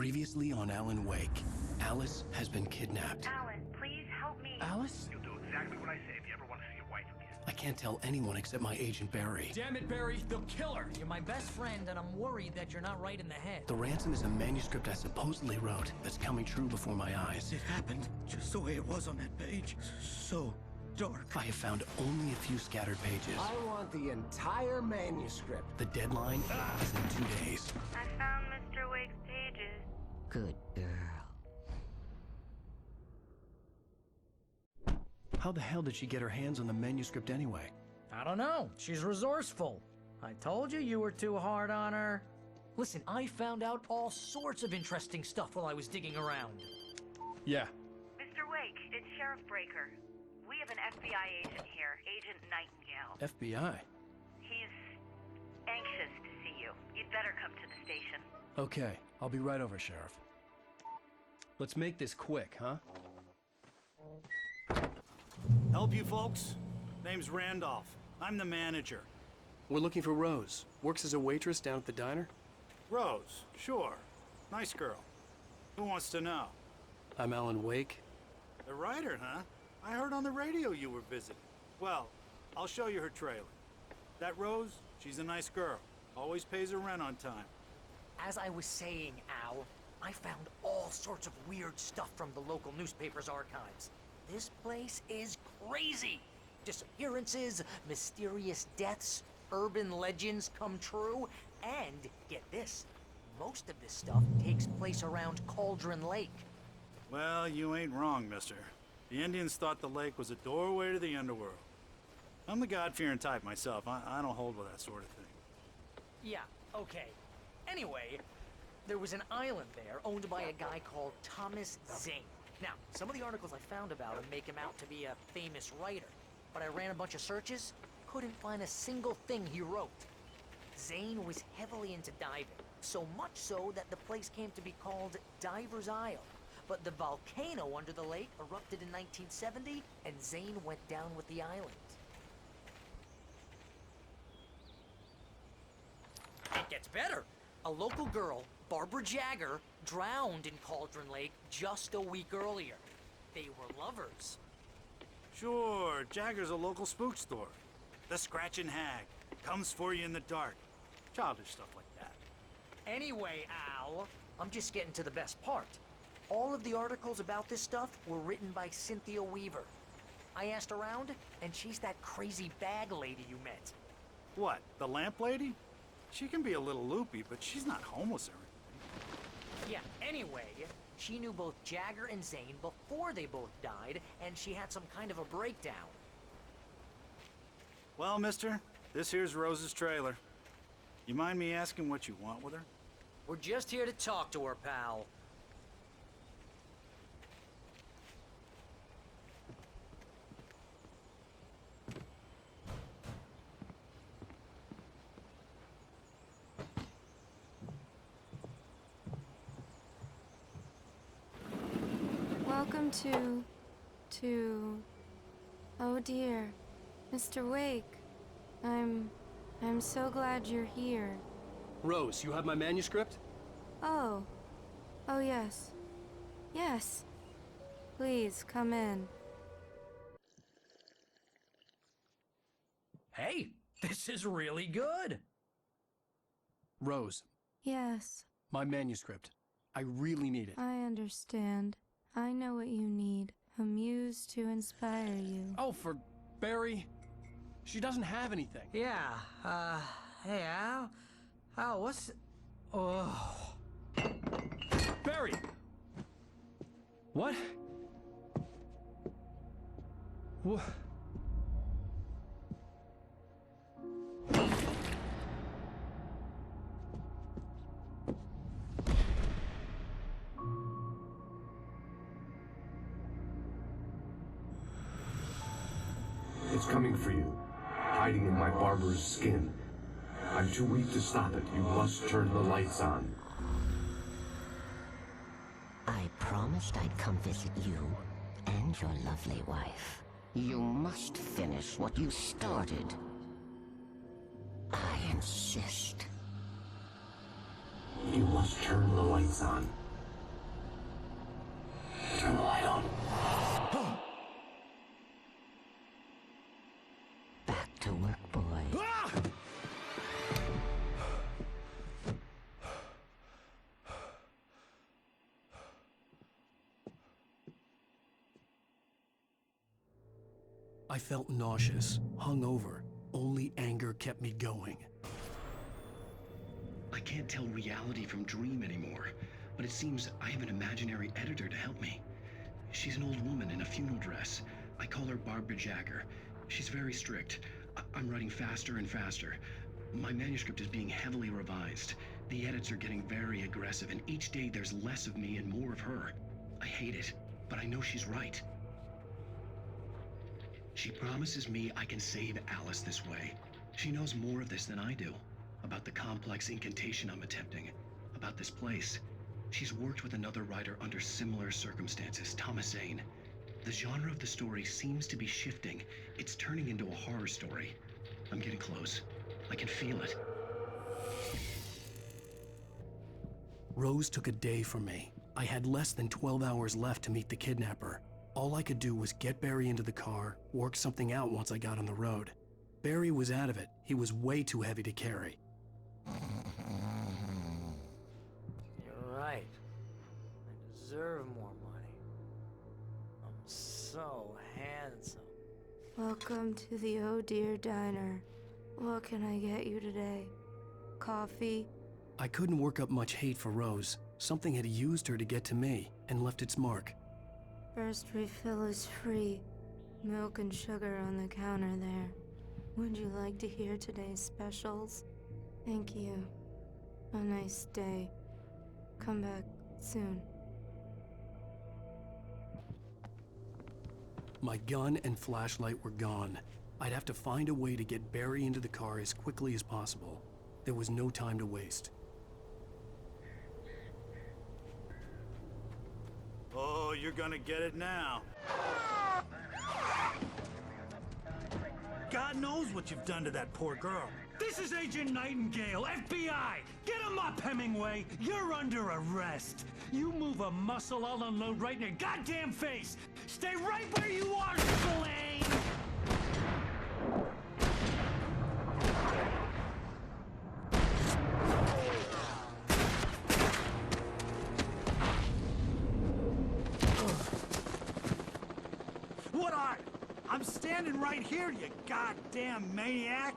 Previously on Alan Wake, Alice has been kidnapped. Alan, please help me. Alice? You'll do exactly what I say if you ever want to see your wife again. I can't tell anyone except my agent Barry. Damn it, Barry, they'll kill her! You're my best friend, and I'm worried that you're not right in the head. The ransom is a manuscript I supposedly wrote that's coming true before my eyes. It happened just the way it was on that page. So dark. I have found only a few scattered pages. I want the entire manuscript. The deadline is in 2 days. I found Mr. Wake's pages. Good girl. How the hell did she get her hands on the manuscript anyway? I don't know. She's resourceful. I told you were too hard on her. Listen, I found out all sorts of interesting stuff while I was digging around. Yeah. Mr. Wake, it's Sheriff Breaker. We have an FBI agent here, Agent Nightingale. FBI? He's anxious to see you. You'd better come to the station. Okay, I'll be right over, Sheriff. Let's make this quick, huh? Help you folks? Name's Randolph. I'm the manager. We're looking for Rose. Works as a waitress down at the diner. Rose, sure. Nice girl. Who wants to know? I'm Alan Wake. The writer, huh? I heard on the radio you were visiting. Well, I'll show you her trailer. That Rose, she's a nice girl. Always pays her rent on time. As I was saying, Al, I found all sorts of weird stuff from the local newspaper's archives. This place is crazy. Disappearances, mysterious deaths, urban legends come true, and get this, most of this stuff takes place around Cauldron Lake. Well, you ain't wrong, mister. The Indians thought the lake was a doorway to the underworld. I'm the God-fearing type myself. I don't hold with that sort of thing. Yeah, okay. Anyway, there was an island there owned by a guy called Thomas Zane. Now, some of the articles I found about him make him out to be a famous writer, but I ran a bunch of searches, couldn't find a single thing he wrote. Zane was heavily into diving, so much so that the place came to be called Diver's Isle. But the volcano under the lake erupted in 1970, and Zane went down with the island. It gets better. A local girl, Barbara Jagger, drowned in Cauldron Lake just a week earlier. They were lovers. Sure, Jagger's a local spook store. The Scratching Hag. Comes for you in the dark. Childish stuff like that. Anyway, Al, I'm just getting to the best part. All of the articles about this stuff were written by Cynthia Weaver. I asked around, and she's that crazy bag lady you met. What, the lamp lady? She can be a little loopy, but she's not homeless or anything. Yeah, anyway, she knew both Jagger and Zane before they both died, and she had some kind of a breakdown. Well, mister, this here's Rose's trailer. You mind me asking what you want with her? We're just here to talk to her, pal. Welcome oh dear, Mr. Wake. I'm so glad you're here. Rose, you have my manuscript? Oh yes. Yes. Please, come in. Hey, this is really good. Rose, Yes, my manuscript. I really need it. I understand. I know what you need. A muse to inspire you. Oh, for Barry? She doesn't have anything. Yeah, hey, Al? Al, what's... Oh... Barry! What? What? It's coming for you, hiding in my barber's skin. I'm too weak to stop it. You must turn the lights on. I promised I'd come visit you and your lovely wife. You must finish what you started. I insist. You must turn the lights on. I felt nauseous, hungover. Only anger kept me going. I can't tell reality from dream anymore, but it seems I have an imaginary editor to help me. She's an old woman in a funeral dress. I call her Barbara Jagger. She's very strict. I'm writing faster and faster. My manuscript is being heavily revised. The edits are getting very aggressive, and each day there's less of me and more of her. I hate it, but I know she's right. She promises me I can save Alice this way. She knows more of this than I do. About the complex incantation I'm attempting. About this place. She's worked with another writer under similar circumstances, Thomas Zane. The genre of the story seems to be shifting. It's turning into a horror story. I'm getting close. I can feel it. Rose took a day from me. I had less than 12 hours left to meet the kidnapper. All I could do was get Barry into the car, work something out once I got on the road. Barry was out of it. He was way too heavy to carry. You're right. I deserve more money. I'm so handsome. Welcome to the Oh Dear Diner. What can I get you today? Coffee? I couldn't work up much hate for Rose. Something had used her to get to me and left its mark. First refill is free. Milk and sugar on the counter there. Would you like to hear today's specials? Thank you. A nice day. Come back soon. My gun and flashlight were gone. I'd have to find a way to get Barry into the car as quickly as possible. There was no time to waste. Oh, you're gonna get it now. God knows what you've done to that poor girl. This is Agent Nightingale, FBI! Get him up, Hemingway! You're under arrest! You move a muscle, I'll unload right in your goddamn face! Stay right where you are, Spillane! What are? I'm standing right here, you goddamn maniac!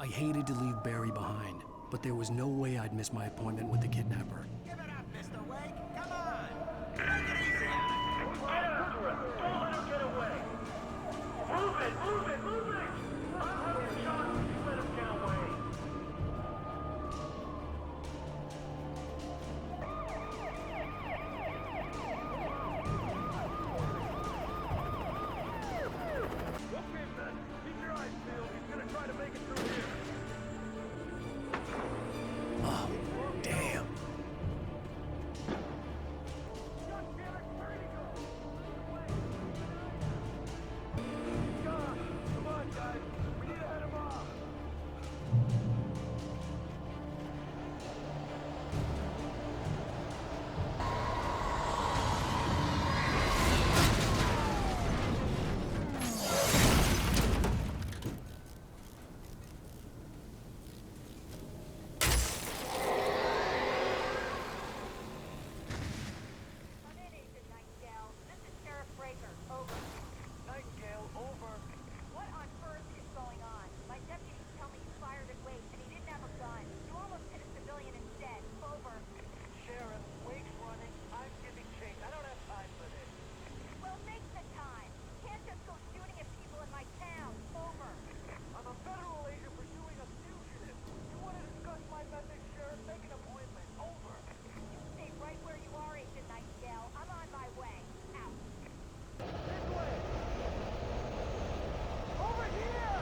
I hated to leave Barry behind, but there was no way I'd miss my appointment with the kidnapper. Give it up, Mr. Wake. Come on. Take it easy on him. Get after him! Don't let him get away! Move it! Move it! Move it! I'll have him shot if you let him get away! Okay, man. Keep your eyes peeled. He's gonna try to make it through here. Oh, damn. Come on, guys. We need to head him off. Come in, Agent Nightingale. This is Sheriff Breaker. Over. Nightingale, over. What on earth is going on? My deputies tell me you fired at Wake and he didn't have a gun. You almost hit a civilian instead. Over. Sheriff, Wake's running. I'm giving chase. I don't have time for this. Well, make the time. Can't just go shooting at people in my town. Over. I'm a federal agent pursuing a fugitive. You want to discuss my methods, Sheriff? Make an appointment. Over. You stay right where you are, Agent Nightingale. I'm on my way. Out. This way. Over here!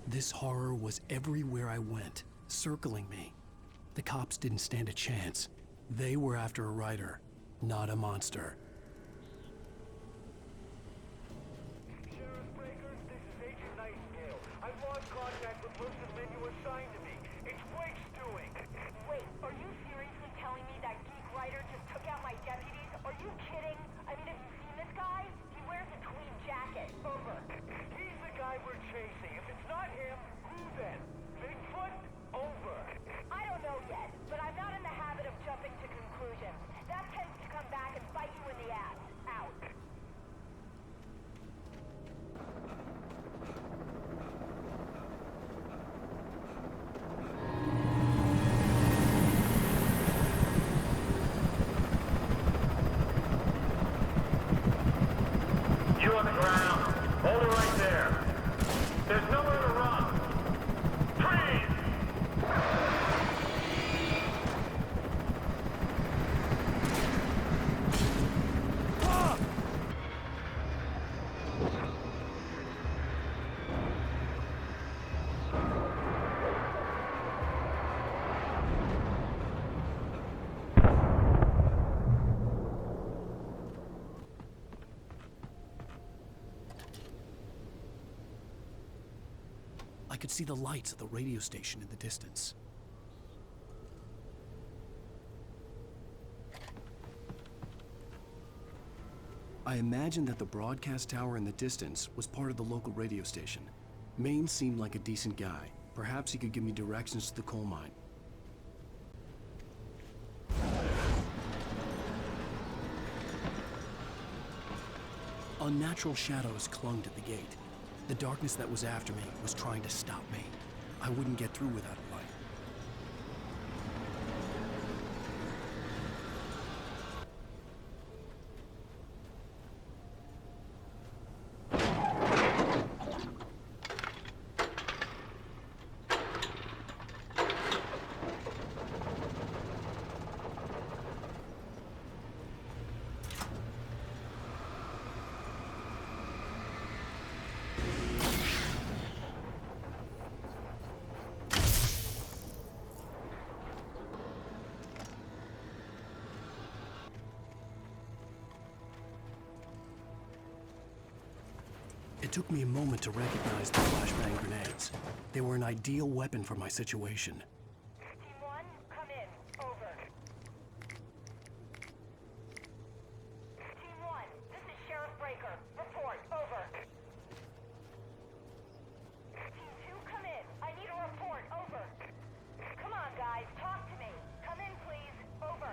This horror was everywhere I went, circling me. The cops didn't stand a chance. They were after a writer, not a monster. see the lights of the radio station in the distance. I imagined that the broadcast tower in the distance was part of the local radio station. Maine seemed like a decent guy. Perhaps he could give me directions to the coal mine. Unnatural shadows clung to the gate. The darkness that was after me was trying to stop me. I wouldn't get through without a light. It took me a moment to recognize the flashbang grenades. They were an ideal weapon for my situation. Team 1, come in. Over. Team 1, this is Sheriff Breaker. Report. Over. Team 2, come in. I need a report. Over. Come on, guys. Talk to me. Come in, please. Over.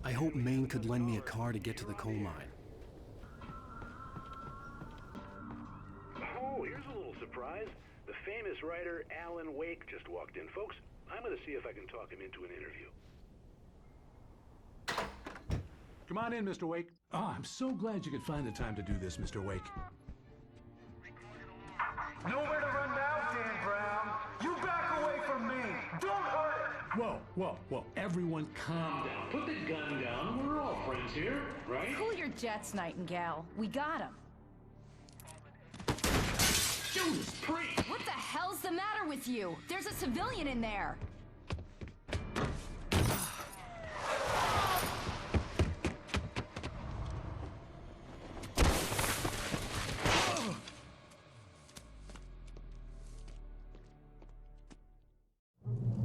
I hope Maine could lend me a car to get to the coal mine. Oh, here's a little surprise. The famous writer Alan Wake just walked in. Folks, I'm going to see if I can talk him into an interview. Come on in, Mr. Wake. Oh, I'm so glad you could find the time to do this, Mr. Wake. Nowhere to run now, Dan Brown. You back away from me. Don't hurt it. Whoa. Everyone calm down. Put the gun down. We're all friends here, right? Cool your jets, Nightingale. We got him. Judas Priest! What the hell's the matter with you? There's a civilian in there.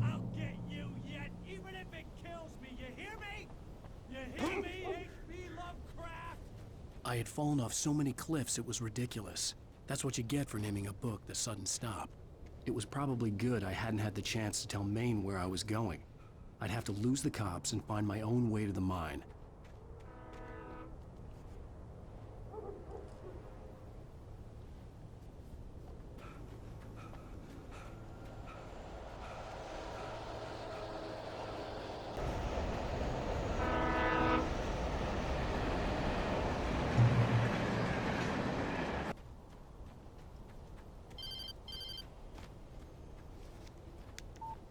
I'll get you yet, even if it kills me. You hear me? You hear me, H.P. Lovecraft? I had fallen off so many cliffs it was ridiculous. That's what you get for naming a book The Sudden Stop. It was probably good I hadn't had the chance to tell Maine where I was going. I'd have to lose the cops and find my own way to the mine.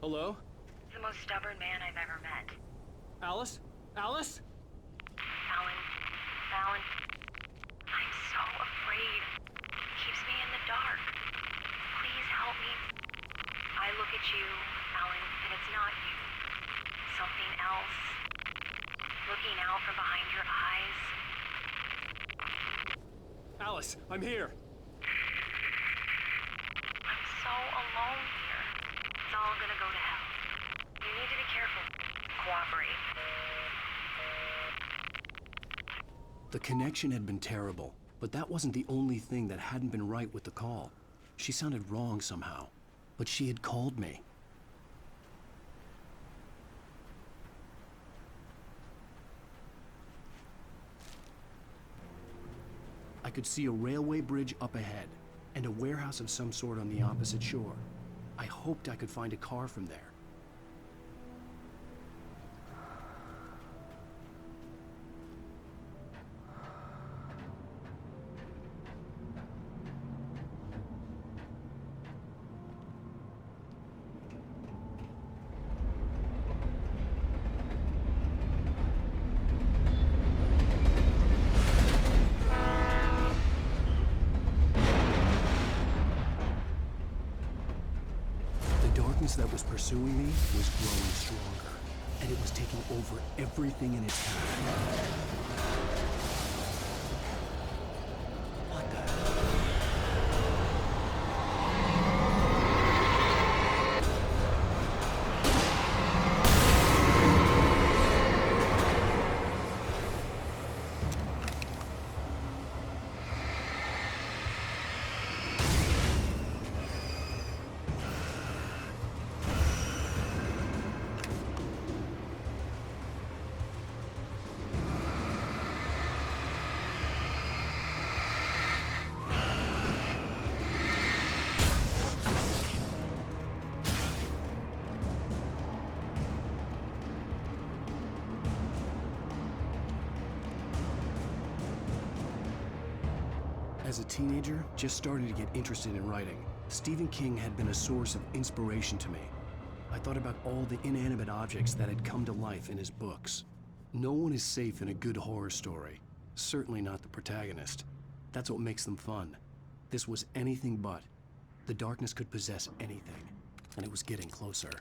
Hello? The most stubborn man I've ever met. Alice? Alice? Alan, I'm so afraid. He keeps me in the dark. Please help me. I look at you, Alan, and it's not you. Something else. Looking out from behind your eyes. Alice, I'm here. I'm so alone here. It's all gonna go to hell. You need to be careful. Cooperate. The connection had been terrible, but that wasn't the only thing that hadn't been right with the call. She sounded wrong somehow, but she had called me. I could see a railway bridge up ahead, and a warehouse of some sort on the opposite shore. I hoped I could find a car from there. darkness that was pursuing me was growing stronger, and it was taking over everything in its path. What the hell? As a teenager, just starting to get interested in writing, Stephen King had been a source of inspiration to me. I thought about all the inanimate objects that had come to life in his books. No one is safe in a good horror story, certainly not the protagonist. That's what makes them fun. This was anything but. The darkness could possess anything, and it was getting closer.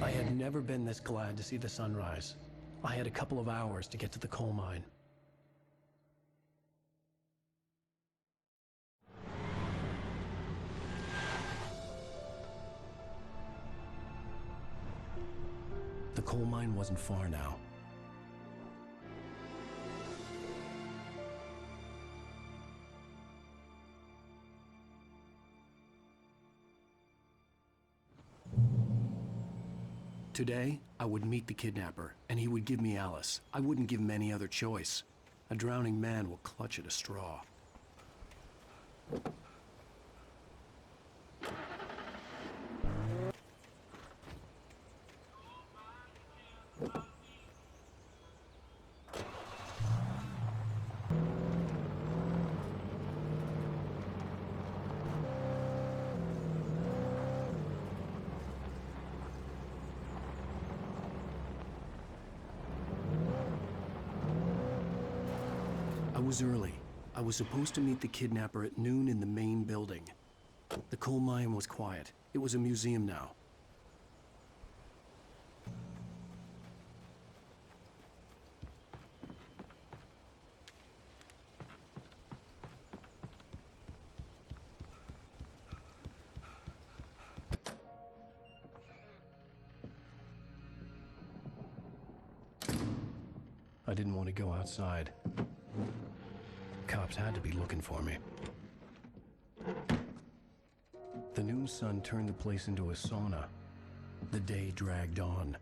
I had never been this glad to see the sunrise. I had a couple of hours to get to the coal mine. The coal mine wasn't far now. Today, I would meet the kidnapper, and he would give me Alice. I wouldn't give him any other choice. A drowning man will clutch at a straw. I was early. I was supposed to meet the kidnapper at noon in the main building. The coal mine was quiet. It was a museum now. I didn't want to go outside. Cops had to be looking for me. The noon sun turned the place into a sauna. The day dragged on.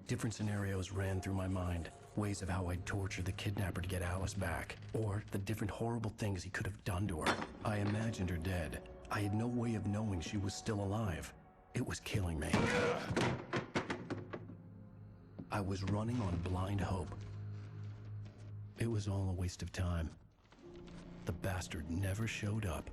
Different scenarios ran through my mind. Ways of how I'd torture the kidnapper to get Alice back. Or the different horrible things he could have done to her. I imagined her dead. I had no way of knowing she was still alive. It was killing me. I was running on blind hope. It was all a waste of time. The bastard never showed up.